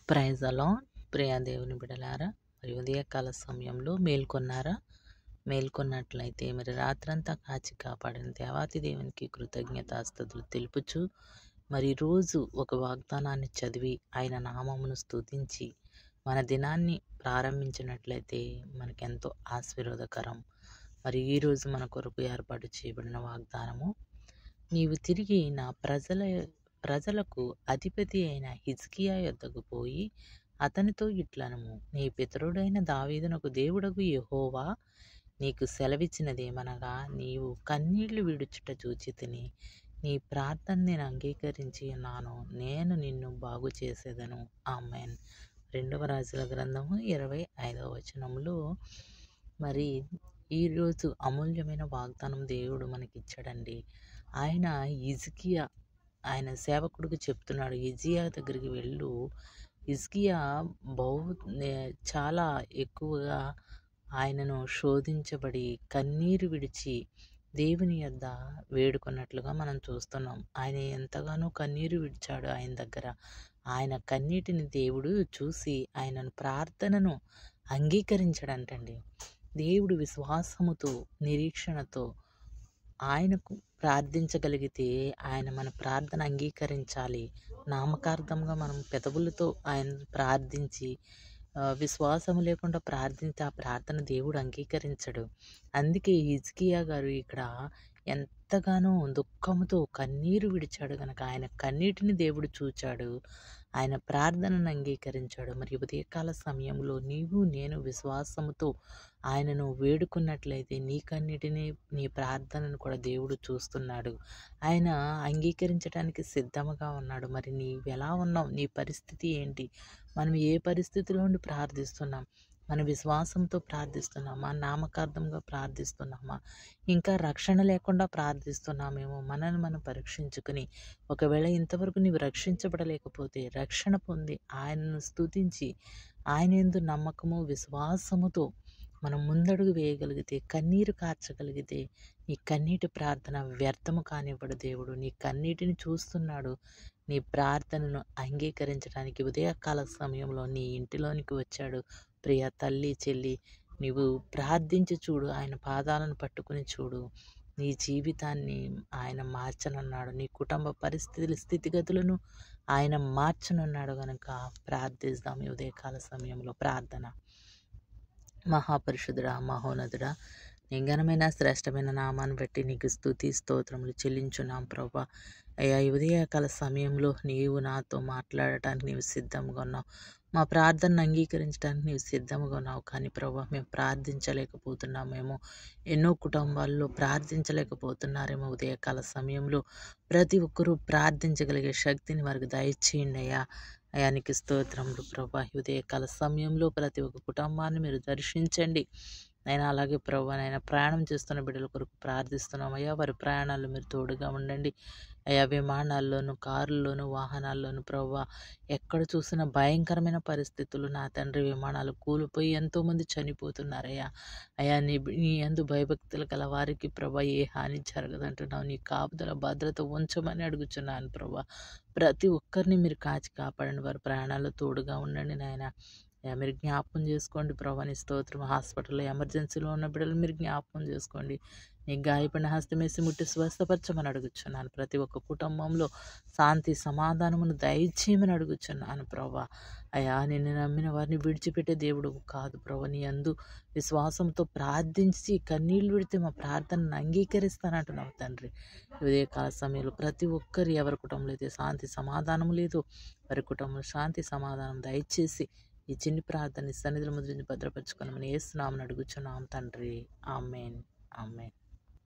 Praise అలాడ్ ప్రియ దేవుని బిడలారా, మరి ఉదయకాల సమయంలో మేల్కొన్నారా? మేల్కొన్నట్లయితే మరి రాత్రంతా కాచి కాపాడిన దేవాతి దేవునికి కృతజ్ఞతాస్తుతులు తెలుపుచు, మరి రోజు ఒక వాగ్దానాన్ని చదివి ఆయన నామమును స్తుతించి మన దినాన్ని ప్రారంభించినట్లయితే మనకెంతో ఆశీర్వాదకరం. మరి ఈరోజు మన కొరకు ఏర్పాటు చేయబడిన వాగ్దానము, నీవు తిరిగి నా ప్రజలకు అధిపతి అయిన హిజ్కియా యొద్దకు పోయి అతనితో ఇట్లనము, నీ పితరుడైన దావీదునకు దేవుడగు యెహోవా నీకు సెలవిచ్చినదేమనగా, నీవు కన్నీళ్లు విడుచుట చూచితిని, నీ ప్రార్థన నేను అంగీకరించి ఉన్నాను, నేను నిన్ను బాగు చేసేదను. ఆమెన్. 2వ రాజుల గ్రంథము 25వ వచనంలో మరి ఈరోజు అమూల్యమైన వాగ్దానం దేవుడు మనకిచ్చాడండి. ఆయన హిజ్కియా ఆయన సేవకుడికి చెప్తున్నాడు, హిజ్కియా దగ్గరికి వెళ్ళు. హిజ్కియా చాలా ఎక్కువగా ఆయనను శోధించబడి కన్నీరు విడిచి దేవుని యొద్ద వేడుకున్నట్లుగా మనం చూస్తున్నాం. ఆయన ఎంతగానో కన్నీరు విడిచాడు ఆయన దగ్గర. ఆయన కన్నీటిని దేవుడు చూసి ఆయన ప్రార్థనను అంగీకరించడంటండి. దేవుడు విశ్వాసముతో నిరీక్షణతో ఆయనకు ప్రార్థించగలిగితే ఆయన మన ప్రార్థన అంగీకరించాలి. నామకార్థంగా మనం పెదవులతో ఆయన ప్రార్థించి విశ్వాసము లేకుండా ప్రార్థించి ఆ ప్రార్థన దేవుడు అంగీకరించడు. అందుకే హిజ్కియా గారు ఇక్కడ ఎంతగానో దుఃఖంతో కన్నీరు విడిచాడు కనుక ఆయన కన్నీటిని దేవుడు చూచాడు, ఆయన ప్రార్థనను అంగీకరించాడు. మరి ఉదయకాల సమయంలో నీవు నేను విశ్వాసముతో ఆయనను వేడుకున్నట్లయితే నీ కన్నిటిని నీ ప్రార్థనను కూడా దేవుడు చూస్తున్నాడు, ఆయన అంగీకరించడానికి సిద్ధంగా ఉన్నాడు. మరి నీవు ఎలా ఉన్నావు? నీ పరిస్థితి ఏంటి? మనం ఏ పరిస్థితిలో ఉండి ప్రార్థిస్తున్నాం? మన విశ్వాసంతో ప్రార్థిస్తున్నామా? నామకార్థంగా ప్రార్థిస్తున్నామా? ఇంకా రక్షణ లేకుండా ప్రార్థిస్తున్నామేమో. మనల్ని మనం పరీక్షించుకుని, ఒకవేళ ఇంతవరకు నీవు రక్షించబడలేకపోతే రక్షణ పొంది ఆయనను స్తుతించి ఆయన యందు నమ్మకము విశ్వాసముతో మనం ముందడుగు వేయగలిగితే, కన్నీరు కార్చగలిగితే నీ కన్నీటి ప్రార్థన వ్యర్థము కానివ్వడు. దేవుడు నీ కన్నీటిని చూస్తున్నాడు. నీ ప్రార్థనను అంగీకరించడానికి ఉదయకాల సమయంలో నీ ఇంటిలోనికి వచ్చాడు. ప్రియ తల్లి చెల్లి, నీవు ప్రార్థించి చూడు, ఆయన పాదాలను పట్టుకుని చూడు, నీ జీవితాన్ని ఆయన మార్చనున్నాడు. నీ కుటుంబ స్థితిగతులను ఆయన మార్చనున్నాడు. కనుక ప్రార్థిద్దాం. ఈ ఉదయకాల సమయంలో ప్రార్థన. మహాపరిశుద్ధుడా, మహోన్నతుడా, నీ ఘనమైన శ్రేష్టమైన నామాన్ని బట్టి నీకు స్తుతి స్తోత్రములు చెల్లించున్నాం ప్రభా. అయ్యా, ఈ ఉదయకాల సమయంలో నీవు నాతో మాట్లాడటానికి నీవు సిద్ధంగా ఉన్నావు. మా ప్రార్థనను అంగీకరించడానికి నీవు సిద్ధంగా ఉన్నావు. కానీ ప్రభా, మేము ప్రార్థించలేకపోతున్నామేమో. ఎన్నో కుటుంబాల్లో ప్రార్థించలేకపోతున్నారేమో. ఉదయకాల సమయంలో ప్రతి ఒక్కరూ ప్రార్థించగలిగే శక్తిని వారికి దయచేయండి అయ్యా. అయానికి స్తోత్రములు ప్రభా. ఉదయకాల సమయంలో ప్రతి ఒక్క కుటుంబాన్ని మీరు దర్శించండి నైనా. అలాగే ప్రభా నైనా ప్రయాణం చేస్తున్న బిడ్డల కొరకు ప్రార్థిస్తున్నాం అయ్యా. వారి ప్రయాణాల్లో మీరు తోడుగా ఉండండి అయ్యా. విమానాల్లోనూ, కారుల్లోనూ, వాహనాల్లోనూ ప్రభా, ఎక్కడ చూసినా భయంకరమైన పరిస్థితులు నా తండ్రి. విమానాలు కూలిపోయి ఎంతోమంది చనిపోతున్నారయ్యా. అయ్యా, నీ యందు భయభక్తులు గల వారికి ప్రభా ఏ హాని జరగదంటున్నావు. నీ కాపుదల భద్రత ఉంచమని అడుగుచున్నాను ప్రభా. ప్రతి ఒక్కరిని మీరు కాచి కాపాడండి. వారి ప్రయాణాల్లో తోడుగా ఉండండి నాయన. మీరు జ్ఞాపకం చేసుకోండి ప్రభా. నీ స్తోత్రం. హాస్పిటల్లో ఎమర్జెన్సీలో ఉన్న బిడ్డలు మీరు జ్ఞాపకం చేసుకోండి. నీ గాయపడిన హస్తమేసి ముట్టి స్వస్థపరచమని అడుగుచున్నాను. ప్రతి ఒక్క కుటుంబంలో శాంతి సమాధానమును దయచేయమని అడుగుచున్నాను ప్రభా. అయ్యా, నిన్ను నమ్మిన వారిని విడిచిపెట్టే దేవుడు కాదు ప్రభా. నీ అందు విశ్వాసంతో ప్రార్థించి కన్నీళ్లు విడితే మా ప్రార్థనను అంగీకరిస్తానంటున్నావు తండ్రి. ఉదయకాల సమయంలో ప్రతి ఒక్కరు ఎవరి కుటుంబంలో అయితే శాంతి సమాధానం లేదు, వారి కుటుంబంలో శాంతి సమాధానం దయచేసి ఈ చిన్ని ప్రార్థన సన్నిధిలో ముద్రించి భద్రపరచుకోనమని యేసు నామమున అడుగుచున్నాం తండ్రి. ఆమేన్. ఆమేన్.